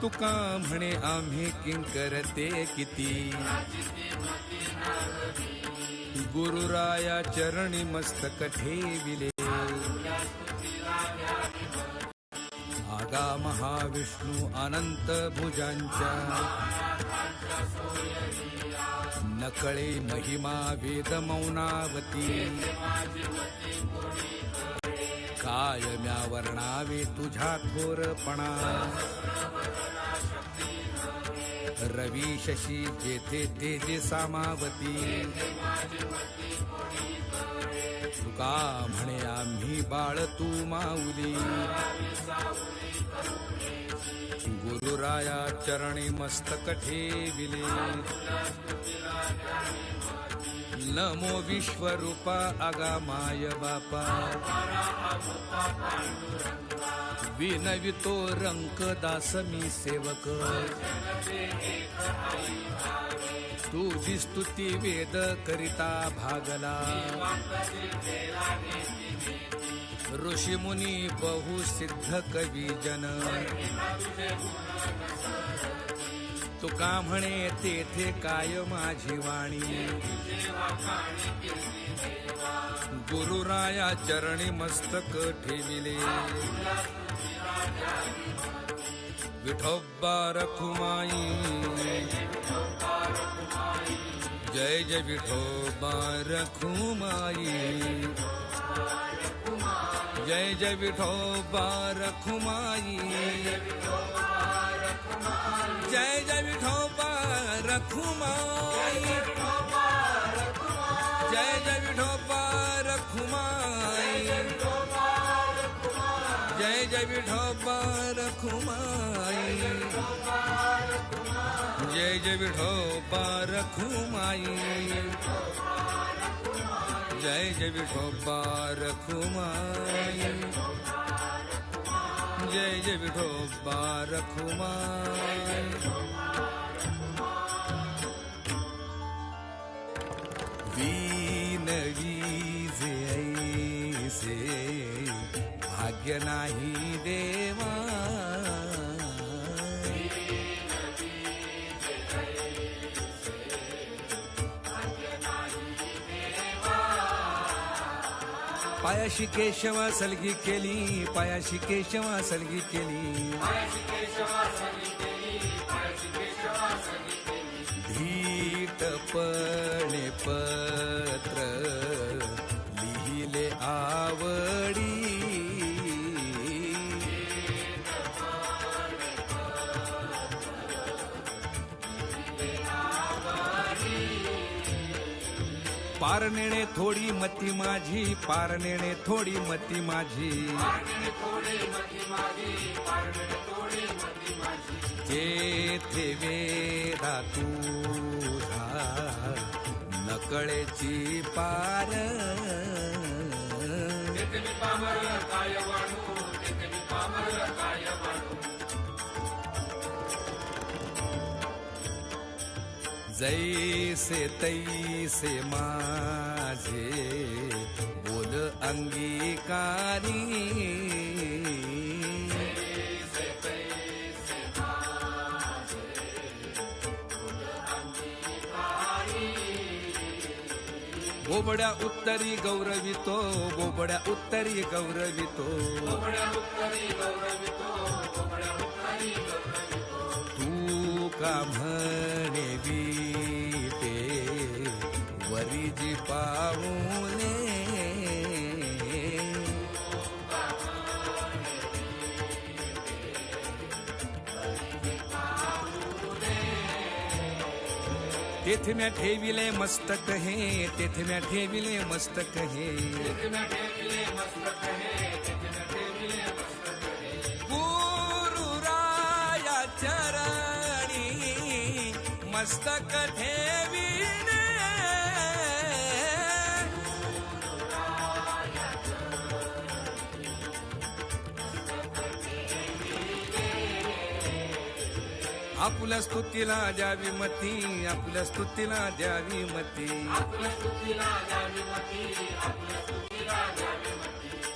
तुका म्हणे आम्ही किंकर ते किती, गुरुराया चरणी मस्तक ठेविले. आगा महाविष्णू अनंत भुजांच्या, नकळे महिमा वेद मौनावती. कायम्या वर्णावे तुझ्या थोरपणा, रवी शशी जेथे तेजे सामावती. तुका म्हणे आम्ही बाळ तू माऊली, गुरुराया चरणी मस्तक ठेविले. नमो विश्वरूपा आगामाय बापा, विनवितो रंक दास मी सेवक. तुझी स्तुती वेद करिता भागला, ऋषी मुनी बहुसिद्ध कवी जन. तुका म्हणे तेथे काय माझी वाणी, गुरुराया चरणी मस्तक ठेविले. विठोबा रखुमाई, जय जय विठोबा रखुमाई. जय जय विठोबा रखुमाई, जय जय विठोबा रखुमाई. जय जय विठोबा रखुमाई, जय जय विठोबा रखुमाई. जय जय विठोबा रखुमाई, जय जय विठोबा रखुमाई. जय जय विठोबा रखुमाई. विनवी जे ऐसे भाग्य नाही देवा, पायाशी केशवा सलगी केली, पायाशी केशवा सलगी केली. धीटपणे पत्र लिहिले आवडी, पारनेणे थोडी मती माझी, पारनेणे थोडी मती माझी. जेथे वेदा तुझा नकळेची पार, जैसे तैसे माझे बोल अंगीकारी. बोबड्या उत्तरी गौरवितो, बोबड्या उत्तरी गौरवितो. तू का म्हणे बीते वरीजी पाऊले, तेथे म्या ठेविले मस्तक हे, तेथे म्या ठेविले मस्तक हे. गुरुराया चरणी मस्तक ठेविले. आपल्या स्तुतीला द्यावी मती, आपल्या स्तुतीला द्यावी मती.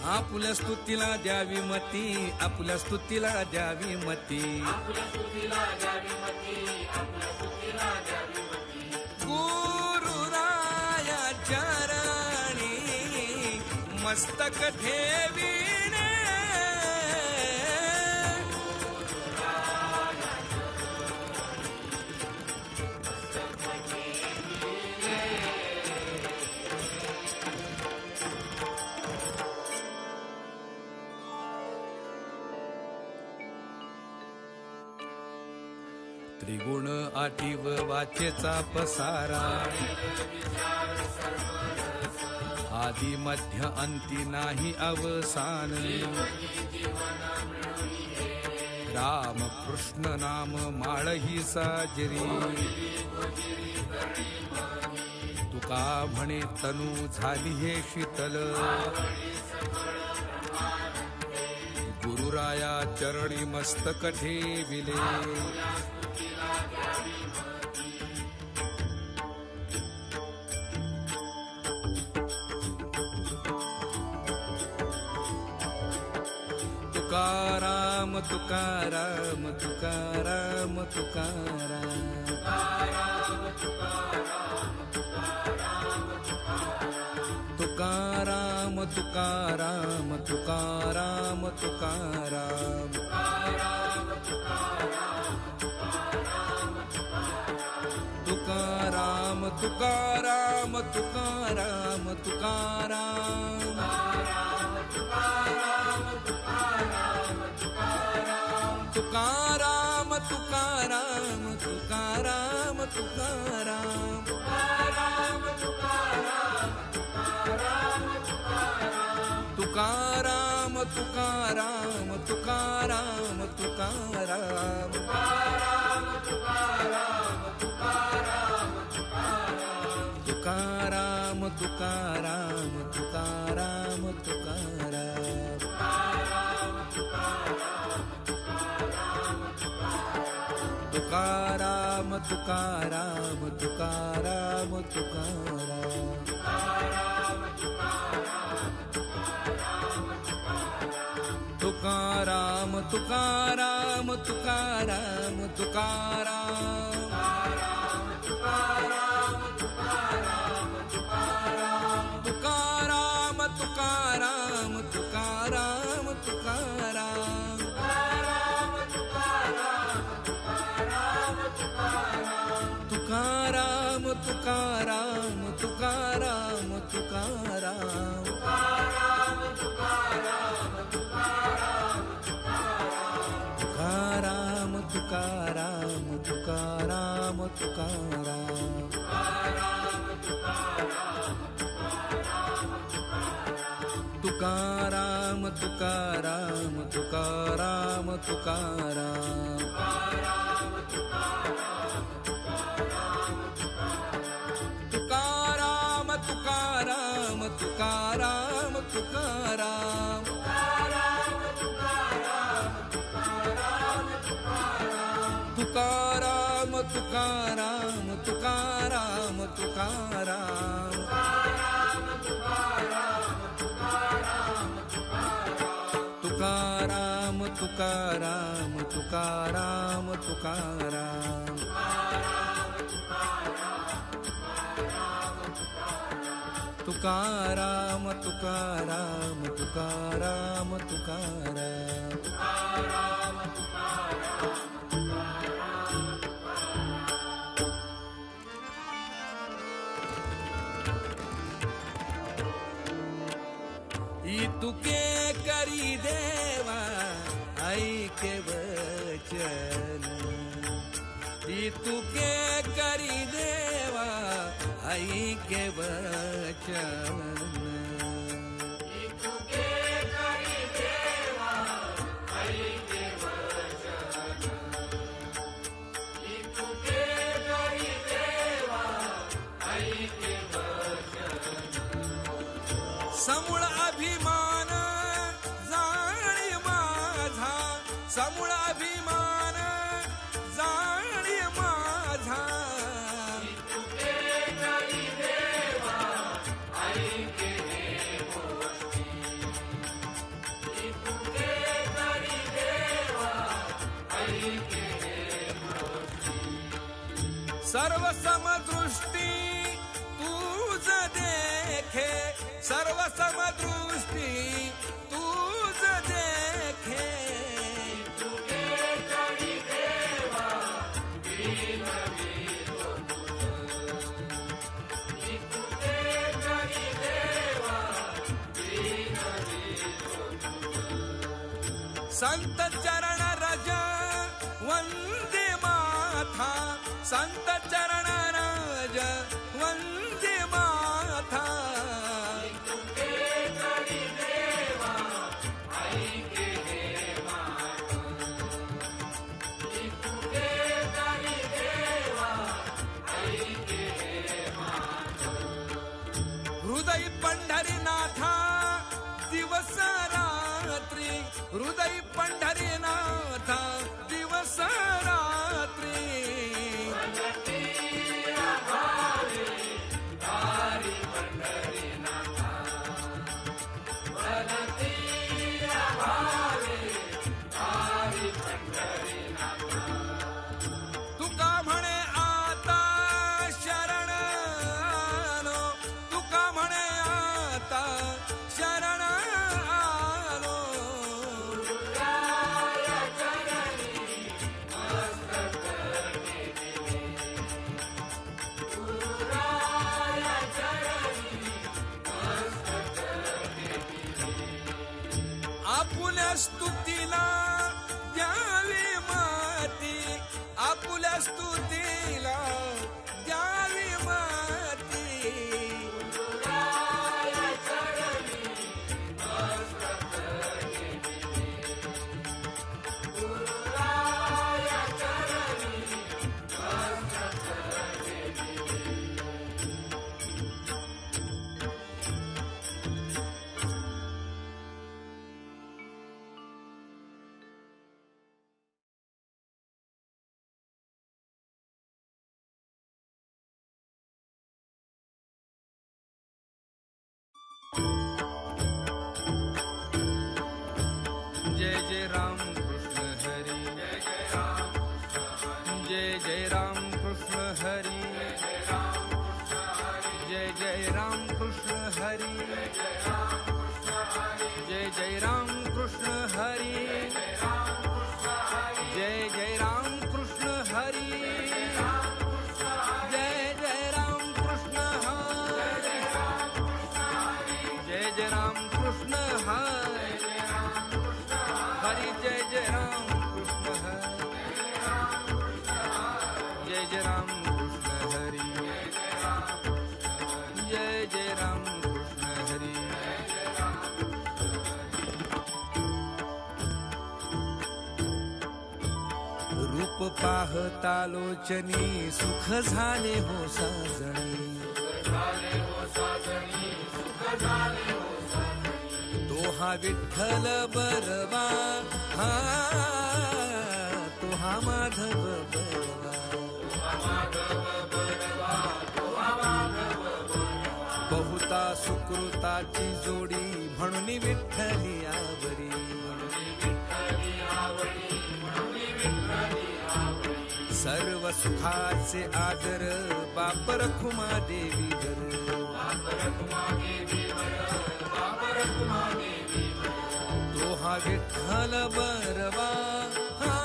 आपुल्या स्तुतीला द्यावी मती, आपुल्या स्तुतीला द्यावी मती. गुरुराया चरणी मस्तक ठेविणे, त्रिगुण आठीव वाचेचा पसारा, आदि मध्य अंती नाही अवसान. राम कृष्ण नाम माळही साजरी, तुका म्हणे तनू झाली हे शीतल. गुरुराया चरणी मस्तक ठेविले, तुकाराम तुकाराम तुकाराम तुकाराम. तुकाराम तुकाराम तुकाराम तुकाराम. तुकाराम तुकाराम तुकाराम तुकाराम. तुकाराम तुकाराम तुकाराम तुकाराम. तुकाराम तुकाराम तुकाराम तुकाराम. तुकाराम तुकाराम तुकाराम तुकाराम. तुकाराम तुकाराम तुकाराम तुकाराम. तुकाराम तुकाराम तुकाराम तुकाराम. तुकाराम तुकाराम तुकाराम तुकाराम. तुकाराम तुकाराम तुकाराम तुकाराम. तुकाराम तुकाराम तुकाराम तुकाराम. तुकाराम तुकाराम तुकाराम तुकाराम. तुकाराम तुकाराम तुकाराम तुकाराम. तुकाराम तुकाराम तुकाराम तुकाराम. तुकाराम तुकाराम तुकाराम तुकाराम. तुकाराम तुकाराम तुकाराम तुकाराम. तुके करी देवा ऐके वचन, तुके करी देवा ऐके वचन. समूळ अभिमान जाणी माझा, समूळ अभिमान जाणी माझा. सर्व समदृष्टी तूज देखे, सर्व समदृष्टी तूज देखे. संत चरण रज वंदे माथा, संत चरण रज वंदे माथा. हृदय पंढरीनाथा दिवस रात्री, हृदय पंढरीनाथ दिवस रात्री. तुका म्हणे आता शरण आलो, तुका म्हणे आता शरण आलो. आपुल्या स्तुतीला द्यावी माती, आपुल्या स्तुतीला द्यावी माती. जय जय राम कृष्ण हरी, जय जय राम कृष्ण हरी, जय जय राम कृष्ण हरी, जय जय राम कृष्ण हरी, जय जय राम कृष्ण हरी, जय जय राम कृष्ण हरी, जय जय राम कृष्ण हरी, हरि जय जय राम कृष्ण हरि, जय जय राम कृष्ण हरि, जय जय राम कृष्ण हरि. रूप पाहता लोचनी सुख झाले हो साजणी, तो हा विठ्ठल बरवा, हा तो हा माधव बरवा. बहुता सुकृताची जोडी म्हणून विठ्ठली आवरी, सर्व सुखाचे आदर बाप रखुमा देवी वर. तो हा विठ्ठल बरवा, हा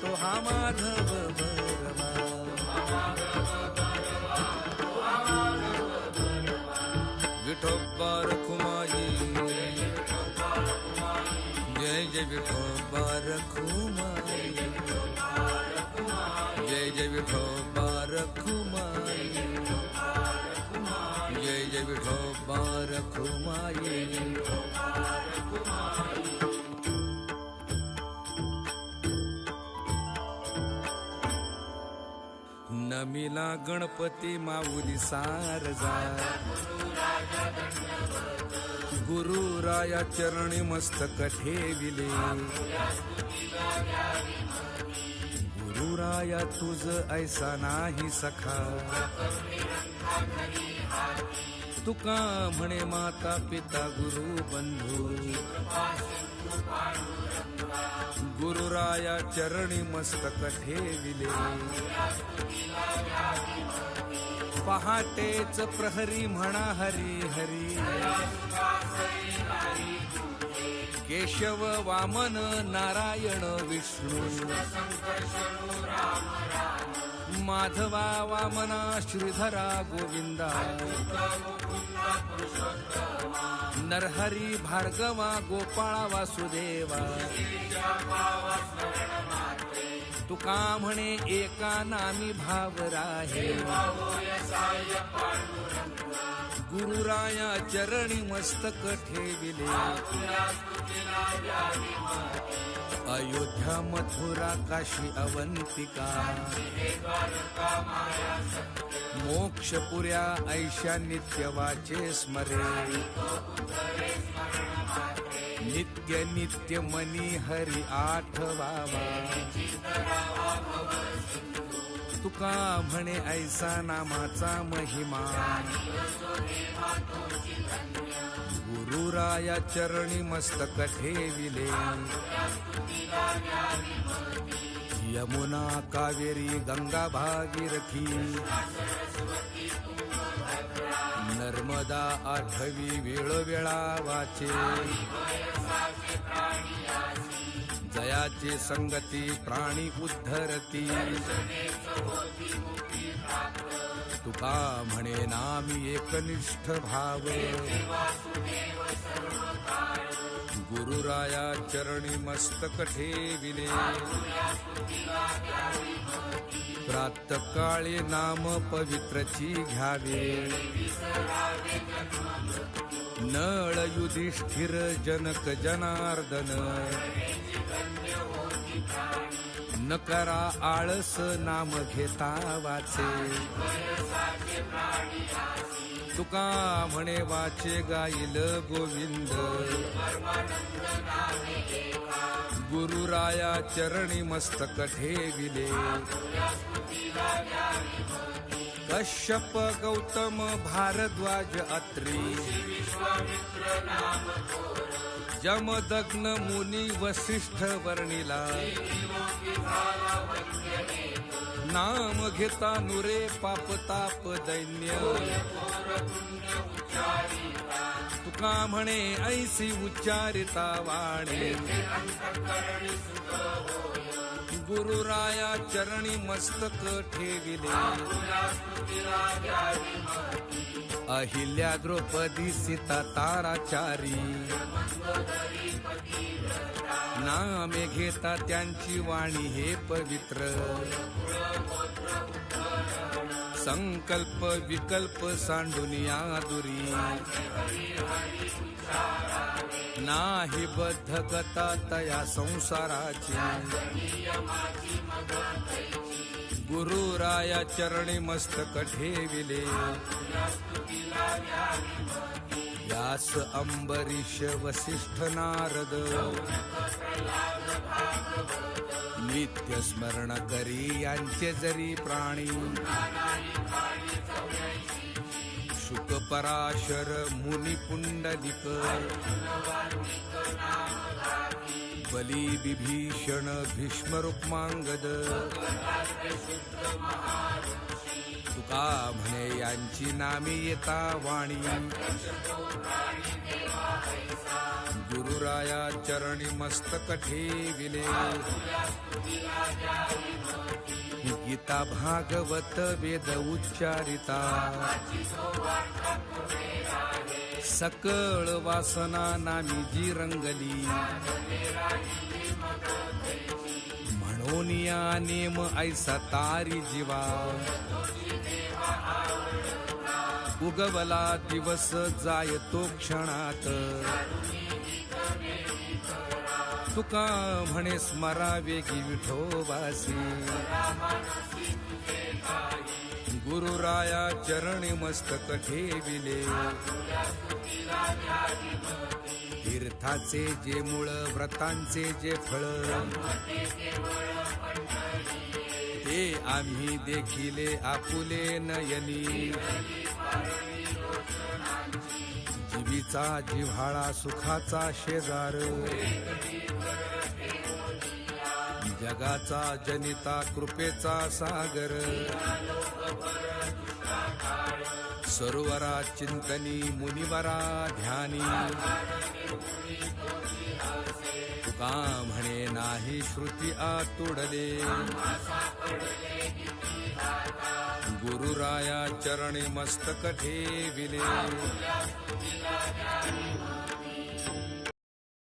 तो हा माधव बरवा. विठोबा रखुमाई, जय जय विठोबा रखुमाई, जय जय विठोबा रखुमाई, जय जय विठोबा रखुमाई. नमिला गणपती माऊली सारजा, गुरुराया चरणी मस्तक ठेविले. गुरुराया तुझ ऐसा नाही सखा, तुका म्हणे माता पिता गुरु बंधू. गुरुराया चरणी मस्तक ठेविले. पहाटेच प्रहरी म्हणा हरी हरी. केशव वामन नारायण विष्णू. माधवा वामना श्रीधरा गोविंदा. नरहरी भार्गवा गोपाळा वासुदेवा. तुका म्हणे एका नामी भाव राहे. गुरुराया चरणी मस्तक ठेविले. अयोध्या मथुरा काशी अवंतिका. मोक्षपुऱ्या ऐशा नित्य वाचे स्मरे. नित्य नित्य मनी हरी आठवावा. तुका म्हणे ऐसा नामाचा महिमा. गुरुराया चरणी मस्तक ठेविले. यमुना कावेरी गंगा भागीरथी. नर्मदा आठवी वेळोवेळा वाचे. जयाची संगती प्राणी उद्धरती. तुका म्हणे नामी एकनिष्ठ भाव. गुरुराया चरणी मस्तक ठेविले. प्रातःकाळी नाम पवित्रची घ्यावे. नळ युधिष्ठिर जनक जनार्दन. न करा आळस नाम घेता वाचे. तुका म्हणे वाचे गाईल गोविंद. गुरुराया चरणी मस्तक ठेविले. कश्यप गौतम भारद्वाज अत्री. जमदग्न मुनी वसिष्ठ वर्णिला. नाम घेता नुरे पापताप दैन्य. तुका म्हणे ऐसी उच्चारिता वाणी. गुरुराया चरणी मस्तक ठेविले. अहिल्या द्रौपदी सीता ताराचारी. नामे घेता त्यांची वाणी हे पवित्र. संकल्प विकल्प सांडुनिया दुरी. नाही बद्धगता तया संसाराची. गुरुराया चरणी मस्तक ठेविले. व्यास अंबरीश वसिष्ठ नारद. नित्य स्मरण करी यांचे जरी प्राणी. शुक पराशर मुनी पुंडलिक. बली विभीषण भीष्म रुक्मांगद. तुका म्हणे यांची नामे येता वाणी. गुरुराया चरणी मस्तक ठेविले. गीता भागवत वेद उच्चारिता. सकळ वासना नामी जी रंगली. म्हणून या नेम ऐसा तारी जीवा. उगवला दिवस जायतो क्षणात. तुका म्हणे स्मरावे की विठोबासी. गुरुराया चरणी मस्तक ठेविले. तीर्थाचे जे मूळ व्रतांचे जे फळ. ते आम्ही देखिले आपुले नयनी. जीवीचा जिव्हाळा सुखाचा शेजार. जगाचा जनिता कृपेचा सागर सरोवरा चिंतनी मुनिवरा ध्यानी तुका म्हणे नाही श्रुती आतुडले गुरुराया चरणी मस्तक ठेविले